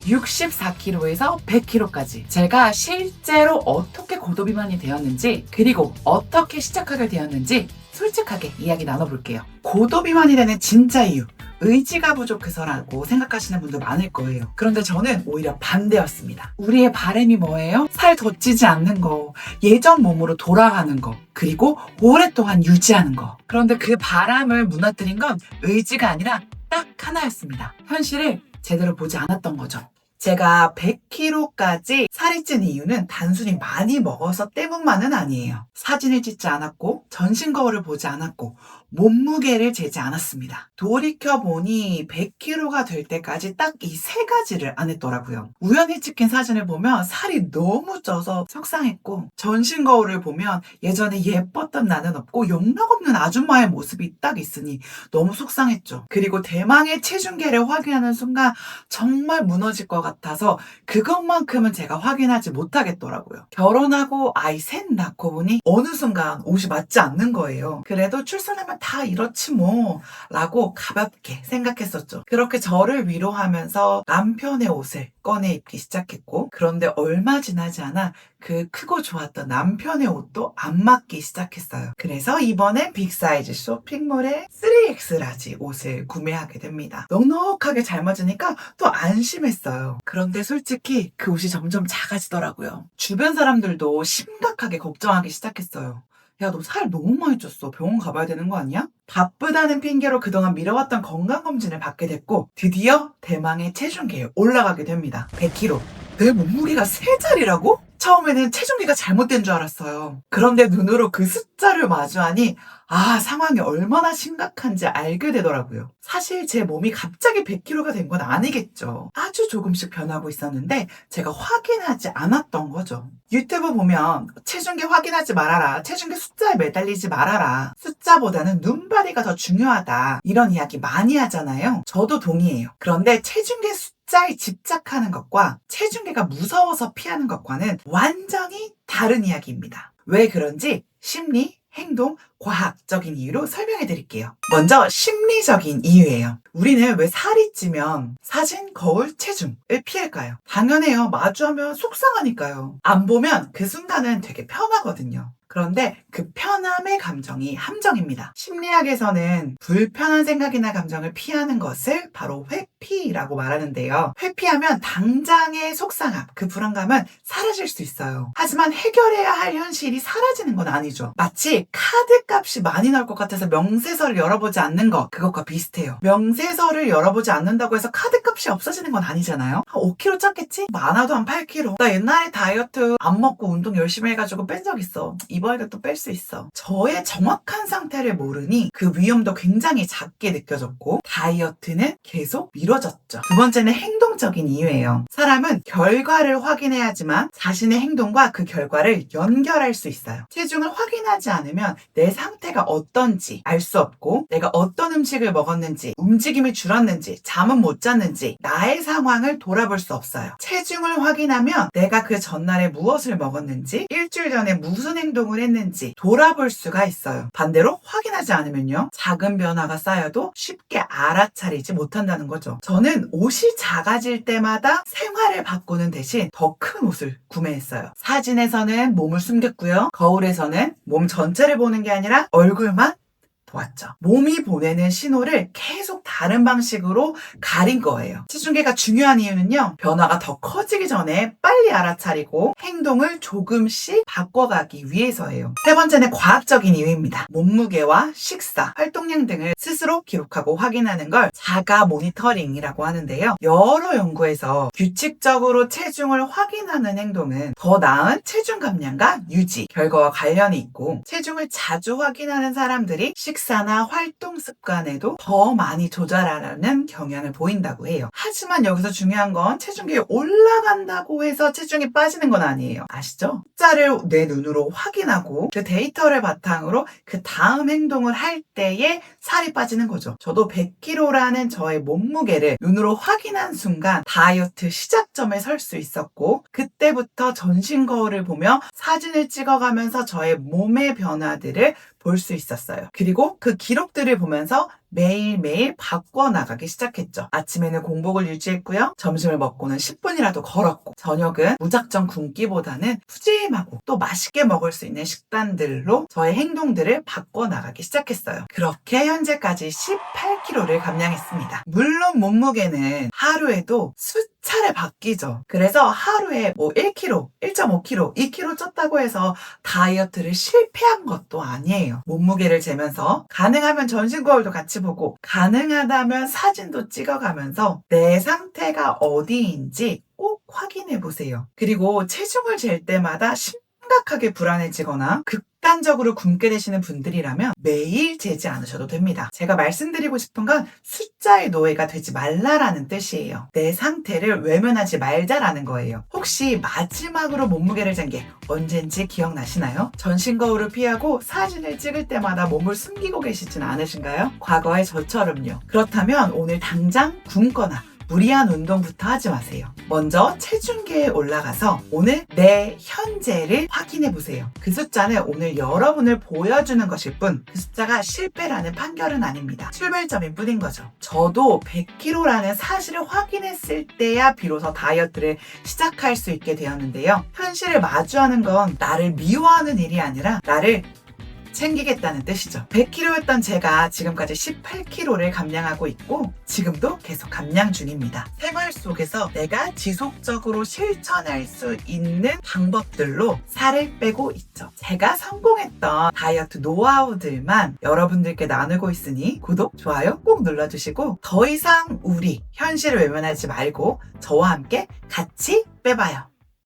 64kg에서 100kg까지 제가 실제로 어떻게 고도비만이 되었는지, 그리고 어떻게 시작하게 되었는지 솔직하게 이야기 나눠볼게요. 고도비만이 되는 진짜 이유, 의지가 부족해서라고 생각하시는 분도 많을 거예요. 그런데 저는 오히려 반대였습니다. 우리의 바람이 뭐예요? 살 더 찌지 않는 거, 예전 몸으로 돌아가는 거, 그리고 오랫동안 유지하는 거. 그런데 그 바람을 무너뜨린 건 의지가 아니라 딱 하나였습니다. 현실을 제대로 보지 않았던 거죠. 제가 100kg까지 살이 찐 이유는 단순히 많이 먹어서 때문만은 아니에요. 사진을 찍지 않았고, 전신 거울을 보지 않았고, 몸무게를 재지 않았습니다. 돌이켜보니 100kg가 될 때까지 딱 이 세 가지를 안 했더라고요. 우연히 찍힌 사진을 보면 살이 너무 쪄서 속상했고, 전신 거울을 보면 예전에 예뻤던 나는 없고 영락 없는 아줌마의 모습이 딱 있으니 너무 속상했죠. 그리고 대망의 체중계를 확인하는 순간 정말 무너질 것 같아서 그것만큼은 제가 확인하지 못하겠더라고요. 결혼하고 아이 셋 낳고 보니 어느 순간 옷이 맞지 않는 거예요. 그래도 출산하면 다 이렇지 뭐 라고 가볍게 생각했었죠. 그렇게 저를 위로하면서 남편의 옷을 꺼내 입기 시작했고, 그런데 얼마 지나지 않아 그 크고 좋았던 남편의 옷도 안 맞기 시작했어요. 그래서 이번에 빅사이즈 쇼핑몰에 3X 라지 옷을 구매하게 됩니다. 넉넉하게 잘 맞으니까 또 안심했어요. 그런데 솔직히 그 옷이 점점 작아지더라고요. 주변 사람들도 심각하게 걱정하기 시작했어요. 야, 너 살 너무 많이 쪘어. 병원 가봐야 되는 거 아니야? 바쁘다는 핑계로 그동안 미뤄왔던 건강검진을 받게 됐고, 드디어 대망의 체중계에 올라가게 됩니다. 100kg. 내 몸무게가 3자리라고? 처음에는 체중계가 잘못된 줄 알았어요. 그런데 눈으로 그 숫자를 마주하니 상황이 얼마나 심각한지 알게 되더라고요. 사실 제 몸이 갑자기 100kg가 된 건 아니겠죠. 아주 조금씩 변하고 있었는데 제가 확인하지 않았던 거죠. 유튜브 보면 체중계 확인하지 말아라, 체중계 숫자에 매달리지 말아라, 숫자보다는 눈바리가 더 중요하다, 이런 이야기 많이 하잖아요. 저도 동의해요. 그런데 체중계 숫자에 집착하는 것과 체중계가 무서워서 피하는 것과는 완전히 다른 이야기입니다. 왜 그런지 심리, 행동, 과학적인 이유로 설명해 드릴게요. 먼저 심리적인 이유예요. 우리는 왜 살이 찌면 사진, 거울, 체중을 피할까요? 당연해요. 마주하면 속상하니까요. 안 보면 그 순간은 되게 편하거든요. 그런데 그 편함의 감정이 함정입니다. 심리학에서는 불편한 생각이나 감정을 피하는 것을 바로 회피라고 말하는데요. 회피하면 당장의 속상함, 그 불안감은 사라질 수 있어요. 하지만 해결해야 할 현실이 사라지는 건 아니죠. 마치 카드 값이 많이 나올 것 같아서 명세서를 열어보지 않는 것, 그것과 비슷해요. 명세서를 열어보지 않는다고 해서 카드 값이 없어지는 건 아니잖아요. 한 5kg 쪘겠지? 많아도 한 8kg. 나 옛날에 다이어트 안 먹고 운동 열심히 해가지고 뺀 적 있어. 이번에도 또 뺄 수 있어. 저의 정확한 상태를 모르니 그 위험도 굉장히 작게 느껴졌고, 다이어트는 계속 미뤄졌죠. 두 번째는 행동적인 이유예요. 사람은 결과를 확인해야지만 자신의 행동과 그 결과를 연결할 수 있어요. 체중을 확인하지 않으면 내 상태가 어떤지 알 수 없고, 내가 어떤 음식을 먹었는지, 움직임이 줄었는지, 잠은 못 잤는지 나의 상황을 돌아볼 수 없어요. 체중을 확인하면 내가 그 전날에 무엇을 먹었는지, 일주일 전에 무슨 행동을 했는지 돌아볼 수가 있어요. 반대로 확인하지 않으면요, 작은 변화가 쌓여도 쉽게 알아차리지 못한다는 거죠. 저는 옷이 작아질 때마다 생활을 바꾸는 대신 더 큰 옷을 구매했어요. 사진에서는 몸을 숨겼고요. 거울에서는 몸 전체를 보는 게 아니라 얼굴만 보았죠. 몸이 보내는 신호를 계속 다른 방식으로 가린 거예요. 체중계가 중요한 이유는요, 변화가 더 커지기 전에 빨리 알아차리고 행동을 조금씩 바꿔가기 위해서예요. 세 번째는 과학적인 이유입니다. 몸무게와 식사, 활동량 등을 스스로 기록하고 확인하는 걸 자가 모니터링이라고 하는데요. 여러 연구에서 규칙적으로 체중을 확인하는 행동은 더 나은 체중 감량과 유지 결과와 관련이 있고, 체중을 자주 확인하는 사람들이 식사나 활동 습관에도 더 많이 조절하려는 경향을 보인다고 해요. 하지만 여기서 중요한 건 체중계에 올라간다고 해서 체중이 빠지는 건 아니에요. 아시죠? 숫자를 내 눈으로 확인하고 그 데이터를 바탕으로 그 다음 행동을 할 때에 살이 빠지는 거죠. 저도 100kg라는 저의 몸무게를 눈으로 확인한 순간 다이어트 시작점에 설 수 있었고, 그때부터 전신 거울을 보며 사진을 찍어가면서 저의 몸의 변화들을 볼 수 있었어요. 그리고 그 기록들을 보면서 매일매일 바꿔나가기 시작했죠. 아침에는 공복을 유지했고요. 점심을 먹고는 10분이라도 걸었고, 저녁은 무작정 굶기보다는 푸짐하고 또 맛있게 먹을 수 있는 식단들로 저의 행동들을 바꿔나가기 시작했어요. 그렇게 현재까지 18kg를 감량했습니다. 물론 몸무게는 하루에도 수차례 바뀌죠. 그래서 하루에 1kg, 1.5kg, 2kg 쪘다고 해서 다이어트를 실패한 것도 아니에요. 몸무게를 재면서 가능하면 전신 거울도 같이 보고 가능하다면 사진도 찍어가면서 내 상태가 어디인지 꼭 확인해 보세요. 그리고 체중을 잴 때마다 심각하게 불안해지거나 극단적으로 굶게 되시는 분들이라면 매일 재지 않으셔도 됩니다. 제가 말씀드리고 싶은 건 숫자의 노예가 되지 말라라는 뜻이에요. 내 상태를 외면하지 말자라는 거예요. 혹시 마지막으로 몸무게를 잰 게 언젠지 기억나시나요? 전신 거울을 피하고 사진을 찍을 때마다 몸을 숨기고 계시진 않으신가요? 과거의 저처럼요. 그렇다면 오늘 당장 굶거나 무리한 운동부터 하지 마세요. 먼저 체중계에 올라가서 오늘 내 현재를 확인해 보세요. 그 숫자는 오늘 여러분을 보여주는 것일 뿐 그 숫자가 실패라는 판결은 아닙니다. 출발점인 뿐인 거죠. 저도 100kg라는 사실을 확인했을 때야 비로소 다이어트를 시작할 수 있게 되었는데요. 현실을 마주하는 건 나를 미워하는 일이 아니라 나를 챙기겠다는 뜻이죠. 100kg였던 제가 지금까지 18kg를 감량하고 있고 지금도 계속 감량 중입니다. 생활 속에서 내가 지속적으로 실천할 수 있는 방법들로 살을 빼고 있죠. 제가 성공했던 다이어트 노하우들만 여러분들께 나누고 있으니 구독, 좋아요 꼭 눌러주시고 더 이상 우리 현실을 외면하지 말고 저와 함께 같이 빼봐요.